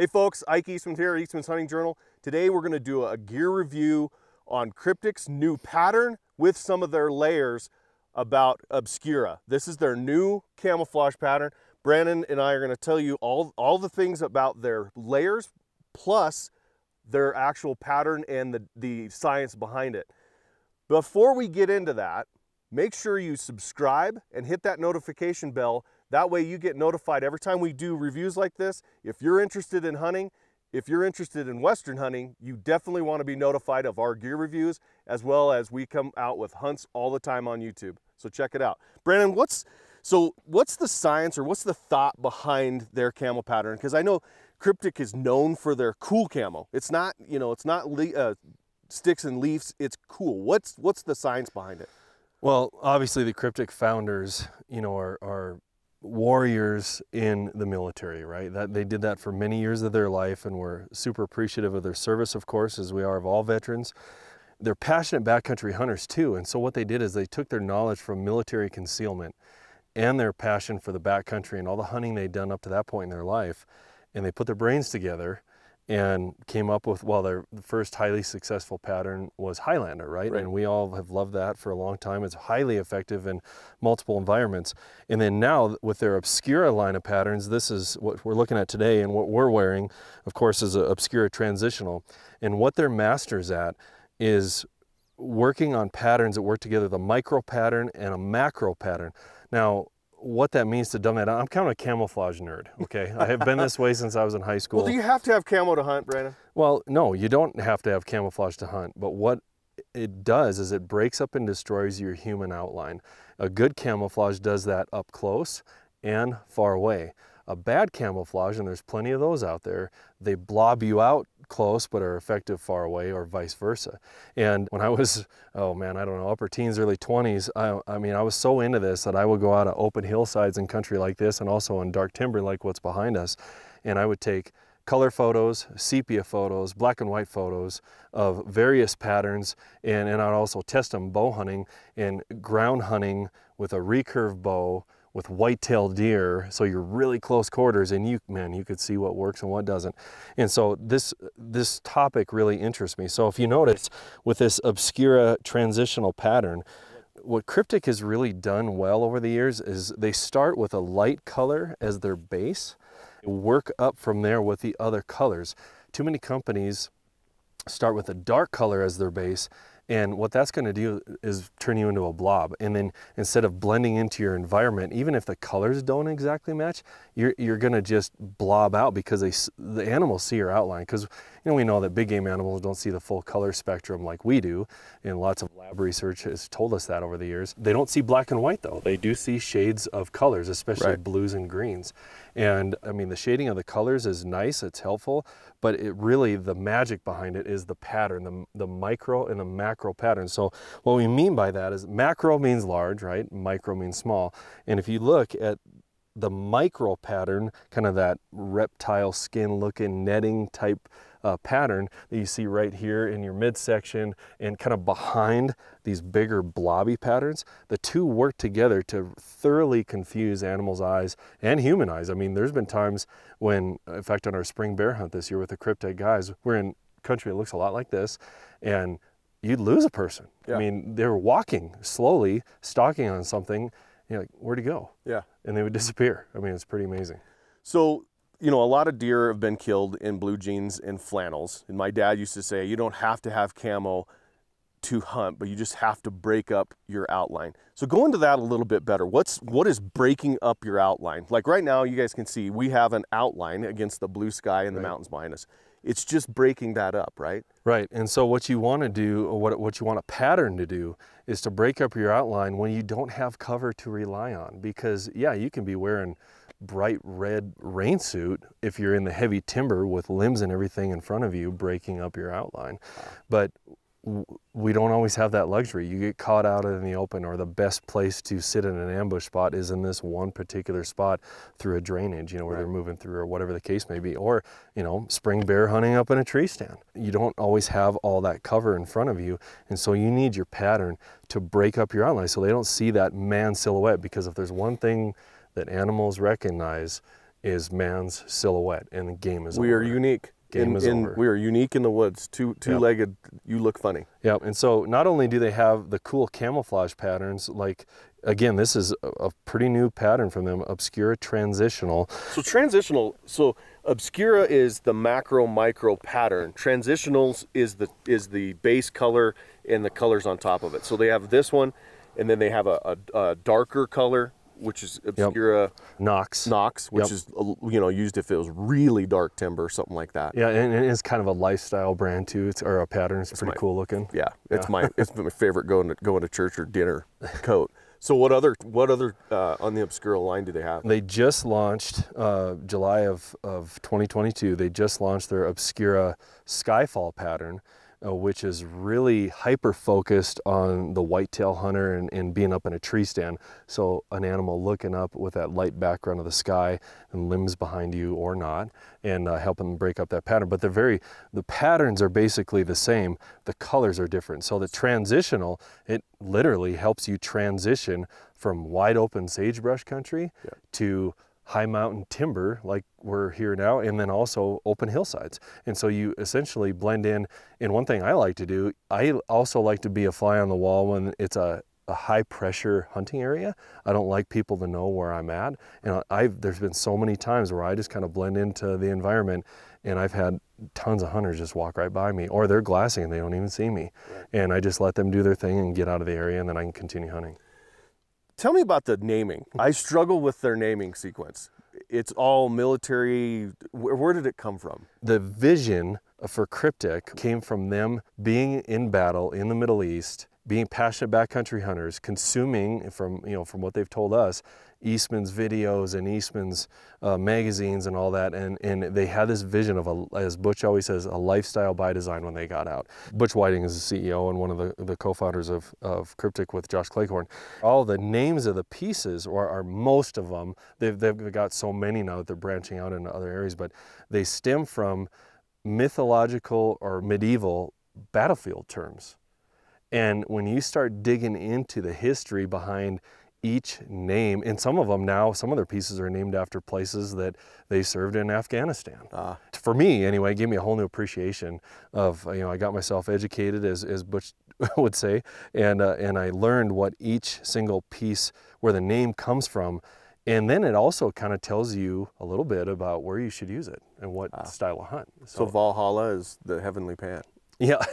Hey folks, Ike Eastmans here at Eastmans Hunting Journal. Today we're going to do a gear review on Kryptek's new pattern with some of their layers about Obskura. This is their new camouflage pattern. Brandon and I are going to tell you all the things about their layers plus their actual pattern and the science behind it. Before we get into that, make sure you subscribe and hit that notification bell. That way you get notified every time we do reviews like this. If you're interested in hunting, if you're interested in Western hunting, you definitely want to be notified of our gear reviews, as well as we come out with hunts all the time on YouTube. So check it out. Brandon, what's the science or what's the thought behind their camo pattern? Because I know Kryptek is known for their cool camo. It's not, it's not sticks and leaves, it's cool. What's the science behind it? Well, obviously the Kryptek founders, are warriors in the military, right? That they did that for many years of their life, and we're super appreciative of their service, of course, as we are of all veterans. They're passionate backcountry hunters too, and so what they did is they took their knowledge from military concealment and their passion for the backcountry and all the hunting they'd done up to that point in their life, and they put their brains together and came up with, well, their first highly successful pattern was Highlander, right? And we all have loved that for a long time. It's highly effective in multiple environments. And then now with their Obscura line of patterns, this is what we're looking at today, and what we're wearing, of course, is an Obscura transitional. And what they're masters at is working on patterns that work together, the micro pattern and a macro pattern. Now, what that means to dumb that out, I'm kind of a camouflage nerd, okay? I have been this way since I was in high school. Well, do you have to have camo to hunt, Brandon? Well, no, you don't have to have camouflage to hunt, but what it does is it breaks up and destroys your human outline. A good camouflage does that up close and far away. A bad camouflage, and there's plenty of those out there, they blob you out close but are effective far away, or vice versa. And when I was, oh man, I don't know, upper teens, early 20s, I mean, I was so into this that I would go out on open hillsides in country like this, and also in dark timber like what's behind us, and I would take color photos, sepia photos, black and white photos of various patterns, and I'd also test them bow hunting and ground hunting with a recurve bow with white-tailed deer, so you're really close quarters, and you could see what works and what doesn't. And so this topic really interests me. So if you notice with this Obscura transitional pattern, what Kryptek has really done well over the years is they start with a light color as their base, work up from there with the other colors. Too many companies start with a dark color as their base, and what that's going to do is turn you into a blob. And then instead of blending into your environment, even if the colors don't exactly match, you're going to just blob out because the animals see your outline. Because we know that big game animals don't see the full color spectrum like we do, and lots of lab research has told us that over the years. They don't see black and white though. They do see shades of colors, especially blues and greens. And I mean, the shading of the colors is nice, it's helpful, but it really, the magic behind it is the pattern, the micro and the macro pattern. So what we mean by that is macro means large, right? Micro means small. And if you look at the micro pattern, kind of that reptile skin looking netting type pattern that you see right here in your midsection and kind of behind these bigger blobby patterns, the two work together to thoroughly confuse animals' eyes and human eyes. I mean, there's been times when, in fact, on our spring bear hunt this year with the Kryptek guys, we're in country that looks a lot like this, and you'd lose a person. I mean, they were walking slowly, stalking on something, you're like, where'd he go? Yeah. And they would disappear. I mean, it's pretty amazing. So, a lot of deer have been killed in blue jeans and flannels. And my dad used to say, you don't have to have camo to hunt, but you just have to break up your outline. So go into that a little bit better. What is breaking up your outline? Like right now, you guys can see we have an outline against the blue sky and the mountains behind us. It's just breaking that up, right? Right. And so what you want to do, or what you want a pattern to do, is to break up your outline when you don't have cover to rely on. Because yeah, you can be wearing bright red rain suit if you're in the heavy timber with limbs and everything in front of you breaking up your outline. But we don't always have that luxury. You get caught out in the open, or the best place to sit in an ambush spot is in this one particular spot through a drainage, where they're moving through, or whatever the case may be, or, spring bear hunting up in a tree stand. You don't always have all that cover in front of you, and so you need your pattern to break up your outline so they don't see that man silhouette, because if there's one thing that animals recognize, is man's silhouette, and the game is over. We are unique. Game is over. We are unique in the woods. Two-legged, you look funny. Yep, and so not only do they have the cool camouflage patterns, like, again, this is a pretty new pattern from them, Obscura Transitional. So Obscura is the macro micro pattern. Transitionals is the base color and the colors on top of it. So they have this one, and then they have a darker color, which is Obscura Nox, which is, you know, used if it was really dark timber, something like that. Yeah, and it's kind of a lifestyle brand too, or a pattern. It's pretty cool looking. Yeah, it's my favorite going to church or dinner coat. So what other on the Obscura line do they have? They just launched July of 2022. They just launched their Obscura Skyfall pattern, which is really hyper focused on the whitetail hunter and being up in a tree stand. So an animal looking up with that light background of the sky and limbs behind you or not, and helping them break up that pattern. But the patterns are basically the same. The colors are different. So the transitional, it literally helps you transition from wide open sagebrush country to high mountain timber like we're here now, and then also open hillsides. And so you essentially blend in. And one thing I like to do, I also like to be a fly on the wall when it's a high pressure hunting area. I don't like people to know where I'm at. And there's been so many times where I just kind of blend into the environment, and I've had tons of hunters just walk right by me, or they're glassing and they don't even see me. Right. And I just let them do their thing and get out of the area, and then I can continue hunting. Tell me about the naming. I struggle with their naming sequence. It's all military. Where did it come from? The vision for kryptek came from them being in battle in the Middle East, being passionate backcountry hunters, consuming from what they've told us, Eastmans videos and Eastmans magazines and all that, and they had this vision of, as Butch always says, a lifestyle by design when they got out. Butch Whiting is the CEO and one of the co-founders of kryptek with Josh Claycorn. All the names of the pieces, or most of them, they've got so many now that they're branching out into other areas, but they stem from mythological or medieval battlefield terms. And when you start digging into the history behind each name, and some of them now, some of their pieces are named after places that they served in Afghanistan. For me, anyway, it gave me a whole new appreciation of, I got myself educated, as Butch would say, and I learned what each single piece, where the name comes from. And then it also kind of tells you a little bit about where you should use it and what style of hunt. So Valhalla is the heavenly pant. Yeah,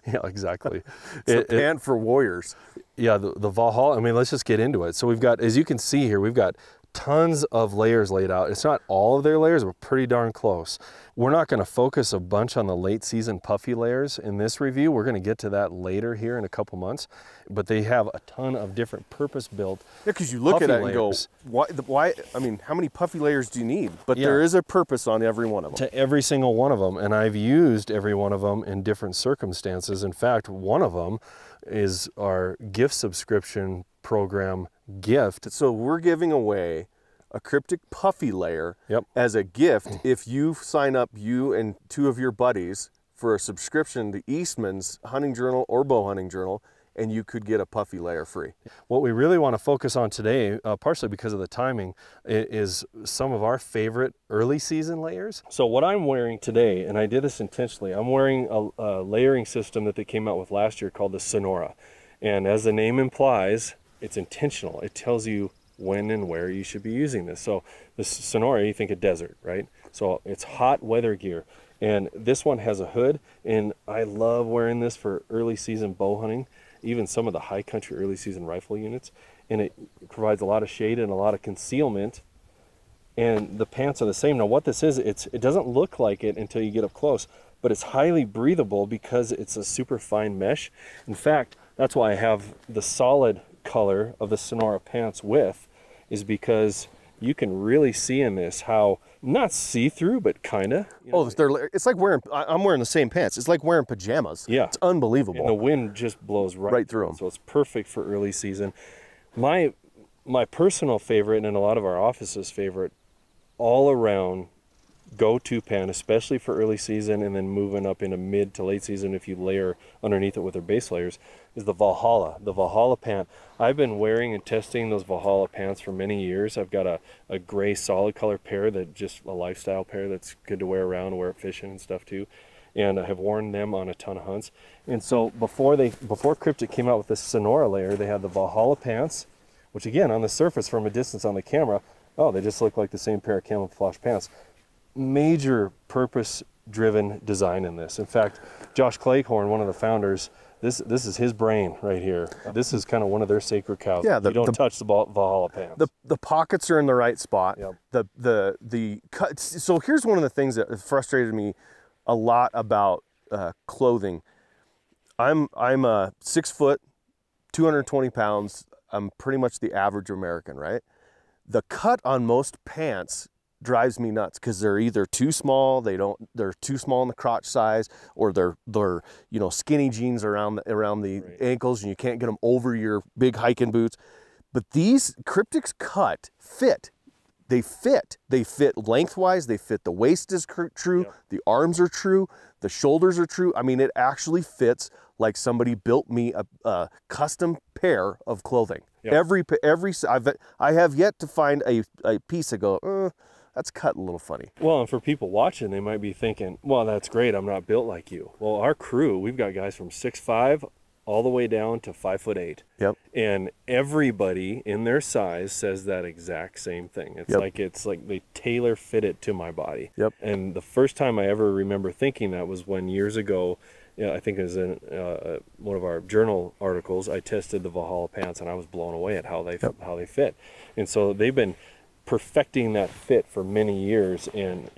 yeah, exactly. It's a pant for warriors. Yeah, the Valhalla, I mean, let's just get into it. So we've got, as you can see here, we've got tons of layers laid out. It's not all of their layers, but pretty darn close. We're not going to focus a bunch on the late season puffy layers in this review. We're going to get to that later here in a couple months, but they have a ton of different purpose-built because you look at it and go, why, I mean, how many puffy layers do you need? But there is a purpose on every one of them. To every single one of them, and I've used every one of them in different circumstances. In fact, one of them is our gift subscription program gift. So we're giving away a kryptek puffy layer as a gift if you sign up, you and two of your buddies, for a subscription to Eastman's Hunting Journal or Bow Hunting Journal, and you could get a puffy layer free. What we really want to focus on today, partially because of the timing, is some of our favorite early season layers. So what I'm wearing today, and I did this intentionally, I'm wearing a layering system that they came out with last year called the Sonora. And as the name implies, it's intentional. It tells you when and where you should be using this. So the Sonora, you think of desert, right? So it's hot weather gear. And this one has a hood, and I love wearing this for early season bow hunting, even some of the high country early season rifle units. And it provides a lot of shade and a lot of concealment. And the pants are the same. Now what this is, it doesn't look like it until you get up close, but it's highly breathable because it's a super fine mesh. In fact, that's why I have the solid color of the Sonora pants with, is because you can really see in this how, not see-through, but kinda. It's like I'm wearing the same pants. It's like wearing pajamas. Yeah. It's unbelievable. And the wind just blows right through them. So it's perfect for early season. My personal favorite, and a lot of our office's favorite, all around go-to pant, especially for early season and then moving up into mid to late season if you layer underneath it with their base layers, is the Valhalla Pant. I've been wearing and testing those Valhalla Pants for many years. I've got a gray solid color pair, that just a lifestyle pair that's good to wear around, wear it fishing and stuff too. And I have worn them on a ton of hunts. And so before Kryptek came out with this Sonora layer, they had the Valhalla Pants, which again, on the surface from a distance on the camera, oh, they just look like the same pair of camouflage pants. Major purpose-driven design in this. In fact, Josh Cleghorn, one of the founders, this is his brain right here. This is kind of one of their sacred cows. Yeah, you don't touch the Valhalla Pants. The pockets are in the right spot. Yep. The cut. So here's one of the things that frustrated me a lot about clothing. I'm 6 foot, 220 pounds. I'm pretty much the average American, right? The cut on most pants drives me nuts because they're either too small, they're too small in the crotch size, or they're you know, skinny jeans around the right. ankles, and you can't get them over your big hiking boots. But these Kryptek's cut fit. They fit lengthwise, they fit. The waist is true, yep. The arms are true, the shoulders are true. I mean, it actually fits like somebody built me a custom pair of clothing. Yep. I have yet to find a piece that go, that's cut a little funny. Well, and for people watching, they might be thinking, well, that's great, I'm not built like you. Well, our crew, we've got guys from 6'5" all the way down to 5'8". Yep. And everybody in their size says that exact same thing. It's like they tailor fit it to my body. Yep. And the first time I ever remember thinking that was when years ago, I think it was in one of our journal articles, I tested the Valhalla Pants, and I was blown away at how they fit. And so they've been perfecting that fit for many years, and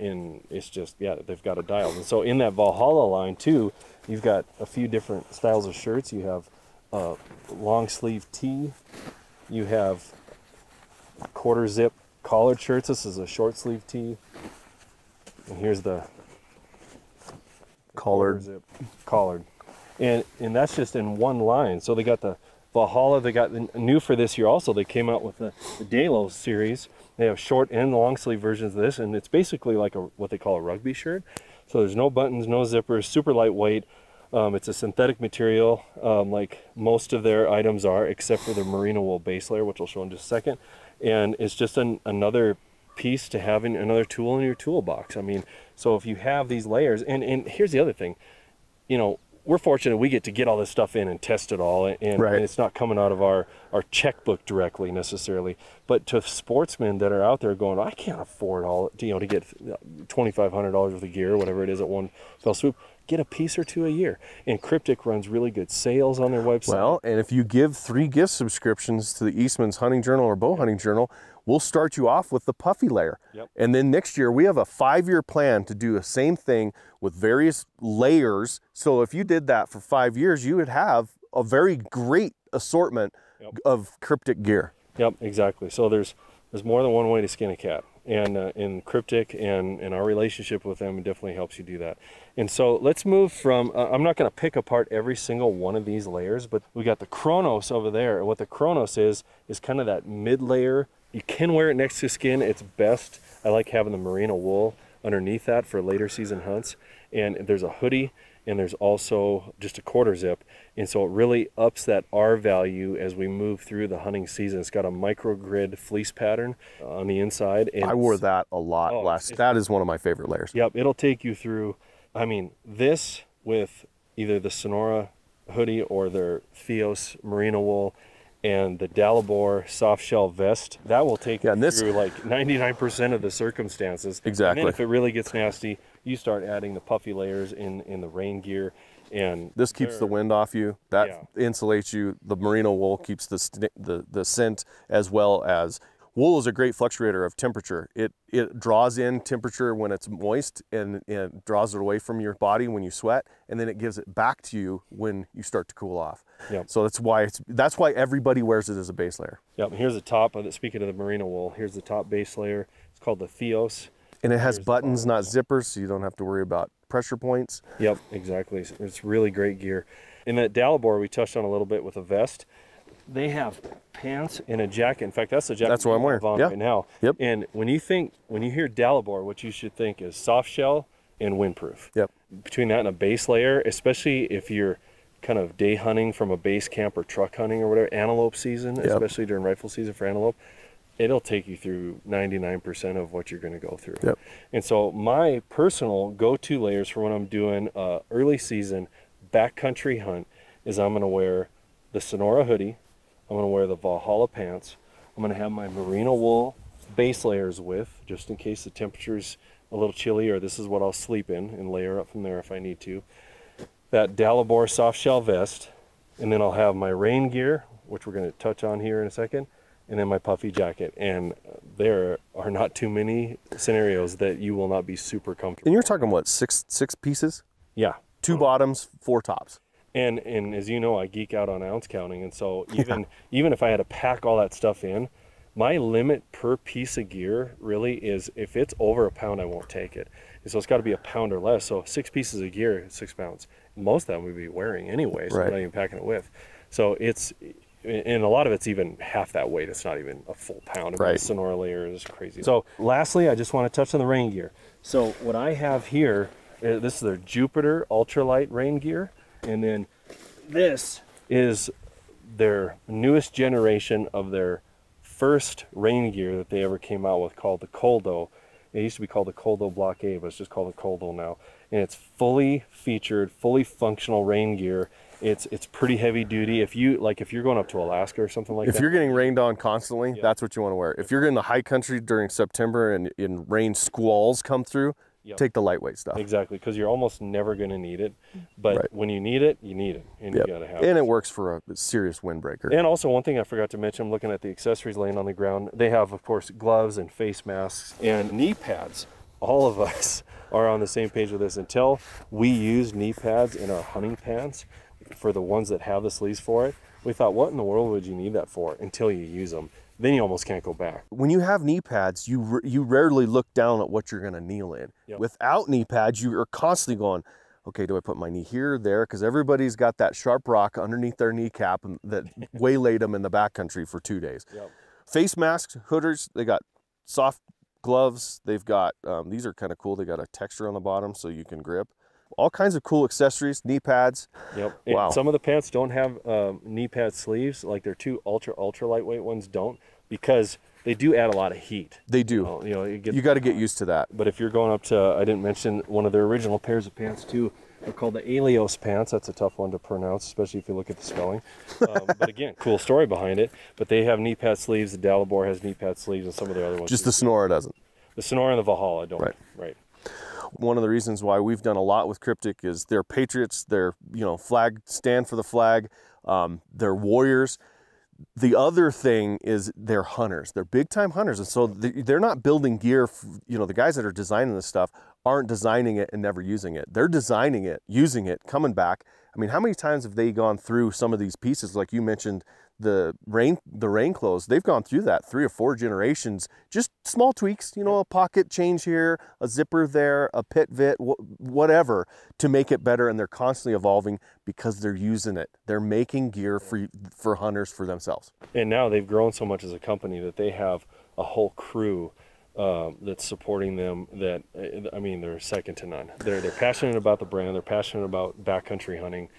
it's just, yeah, they've got it dialed. And so in that Valhalla line too, you've got a few different styles of shirts. You have a long sleeve tee, you have quarter zip collared shirts. This is a short sleeve tee, and here's the collared, and that's just in one line. So they got the Valhalla, they got the new for this year also, they came out with the Delos series. They have short and long sleeve versions of this, and it's basically like what they call a rugby shirt. So there's no buttons, no zippers, super lightweight. It's a synthetic material, like most of their items are, except for the merino wool base layer, which I'll show in just a second. And it's just another piece to having, another tool in your toolbox. I mean, so if you have these layers, and here's the other thing, you know, we're fortunate we get to get all this stuff in and test it all, and it's not coming out of our checkbook directly necessarily. But to sportsmen that are out there going, I can't afford all, you know, to get $2,500 worth of gear, whatever it is at one fell swoop, get a piece or two a year. And Kryptek runs really good sales on their website. Well, and if you give 3 gift subscriptions to the Eastmans Hunting Journal or Bow Hunting Journal, we'll start you off with the puffy layer. Yep. And then next year, we have a 5-year plan to do the same thing with various layers. So if you did that for 5 years, you would have a very great assortment of Kryptek gear. Yep, exactly. So there's more than one way to skin a cat. And in Kryptek and our relationship with them, it definitely helps you do that. And so let's move from, I'm not going to pick apart every single one of these layers, but we got the Chronos over there. And what the Chronos is kind of that mid layer. You can wear it next to skin. It's best. I like having the merino wool underneath that for later season hunts. And there's a hoodie, and there's also just a quarter zip. And so it really ups that R value as we move through the hunting season. It's got a microgrid fleece pattern on the inside. And I wore that a lot last. That is one of my favorite layers. Yep, it'll take you through, I mean, this with either the Sonora hoodie or their Theos merino wool, and the Dalibor soft shell vest, that will take you through like 99% of the circumstances. Exactly. And then if it really gets nasty, you start adding the puffy layers in the rain gear. And this keeps the wind off you. That insulates you. The merino wool keeps the scent, as well as wool is a great fluctuator of temperature. It draws in temperature when it's moist, and it draws it away from your body when you sweat, and then it gives it back to you when you start to cool off. Yep. So that's why everybody wears it as a base layer. Yep. Here's the top of it. Speaking of the merino wool, here's the top base layer. It's called the Theos. And it has buttons, not zippers, so you don't have to worry about pressure points. Yep, exactly. It's really great gear. In that Dalibor we touched on a little bit with a vest. they have pants and a jacket. In fact, that's the jacket That's what I'm wearing right now. Yep. And when you hear Dalibor, what you should think is soft shell and windproof. Yep. Between that and a base layer, especially if you're kind of day hunting from a base camp or truck hunting or whatever, antelope season, especially during rifle season for antelope, it'll take you through 99% of what you're going to go through. Yep. And so my personal go-to layers for when I'm doing early season backcountry hunt is I'm going to wear the Sonora hoodie, I'm going to wear the Valhalla pants, I'm going to have my merino wool base layers with, just in case the temperature's a little chilly, or this is what I'll sleep in and layer up from there if I need to. That Dalibor soft shell vest, and then I'll have my rain gear, which we're going to touch on here in a second, and then my puffy jacket. And there are not too many scenarios that you will not be super comfortable. And you're talking what, six pieces? Yeah. 2 bottoms, 4 tops. And as you know, I geek out on ounce counting, and so even if I had to pack all that stuff in, my limit per piece of gear really is if it's over a pound, I won't take it. And so it's got to be a pound or less. So 6 pieces of gear, 6 pounds. Most of them we'd be wearing anyway, so I'm not even packing it with. So it's, and a lot of it's even half that weight. It's not even a full pound. I mean, the Sonora layer is crazy. So lastly, I just want to touch on the rain gear. So what I have here, this is their Jupiter ultralight rain gear. And then this is their newest generation of their first rain gear that they ever came out with, called the Coldo. It used to be called the Coldo Block A, but it's just called the Coldo now. And it's fully featured, fully functional rain gear. It's pretty heavy duty. If you're going up to Alaska or something like that. If you're getting rained on constantly, that's what you want to wear. If you're in the high country during September and rain squalls come through, take the lightweight stuff. Exactly, because you're almost never going to need it. But when you need it, and you got to have it. And it works for a serious windbreaker. And also, one thing I forgot to mention, I'm looking at the accessories laying on the ground. They have, of course, gloves and face masks and knee pads. All of us are on the same page with this. Until we use knee pads in our hunting pants, for the ones that have the sleeves for it, we thought, what in the world would you need that for? Until you use them. Then you almost can't go back. When you have knee pads, you rarely look down at what you're going to kneel in. Without knee pads, you are constantly going, okay, do I put my knee here, there? Because everybody's got that sharp rock underneath their kneecap that waylaid them in the backcountry for 2 days. Face masks, hooders, they got soft gloves. They've got, these are kind of cool. They got a texture on the bottom so you can grip. All kinds of cool accessories, knee pads. Wow. And some of the pants don't have knee pad sleeves, like their 2 ultra lightweight ones don't, because they do add a lot of heat. They do. You got to get used to that. But if you're going up to, I didn't mention one of their original pairs of pants too. They're called the Alios Pants. That's a tough one to pronounce, especially if you look at the spelling. But again, cool story behind it. But they have knee pad sleeves. The Dalibor has knee pad sleeves, and some of the other ones. Just the Sonora doesn't. The Sonora and the Valhalla don't. Right. One of the reasons why we've done a lot with Kryptek is they're patriots. They're, flag, stand for the flag. They're warriors. The other thing is they're hunters. They're big time hunters. And so they're not building gear. The guys that are designing this stuff aren't designing it and never using it. They're designing it, using it, coming back. I mean, how many times have they gone through some of these pieces? Like you mentioned, the rain clothes, they've gone through that 3 or 4 generations, just small tweaks, a pocket change here, a zipper there, a pit vit, whatever, to make it better. And they're constantly evolving because they're using it. They're making gear for hunters, for themselves. And now they've grown so much as a company that they have a whole crew that's supporting them that, I mean, they're second to none. They're passionate about the brand. They're passionate about backcountry hunting.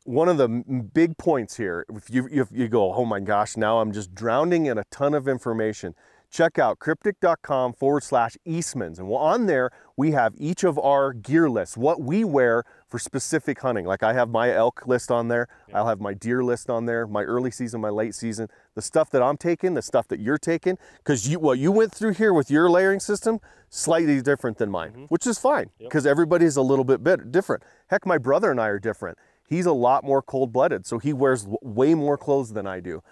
One of the big points here, if you go, oh my gosh, now I'm just drowning in a ton of information, check out kryptek.com/Eastmans. And on there, we have each of our gear lists, what we wear for specific hunting. Like I have my elk list on there. I'll have my deer list on there, my early season, my late season, the stuff that I'm taking, the stuff that you're taking, because what you went through here with your layering system, slightly different than mine, which is fine, because everybody's a little bit different. Heck, my brother and I are different. He's a lot more cold-blooded, so he wears way more clothes than I do.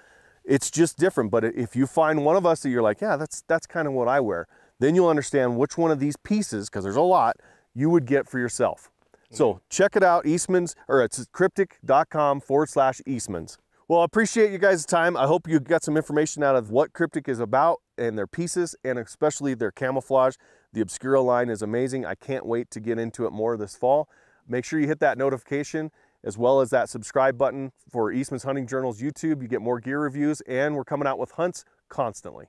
It's just different, but if you find one of us that you're like, yeah, that's kind of what I wear, then you'll understand which one of these pieces, because there's a lot, you would get for yourself. So check it out, Eastmans, or it's kryptek.com/Eastmans. Well, I appreciate you guys' time. I hope you got some information out of what Kryptek is about and their pieces, and especially their camouflage. The Obscura line is amazing. I can't wait to get into it more this fall. Make sure you hit that notification as well as that subscribe button for Eastman's Hunting Journal's YouTube. You get more gear reviews, and we're coming out with hunts constantly.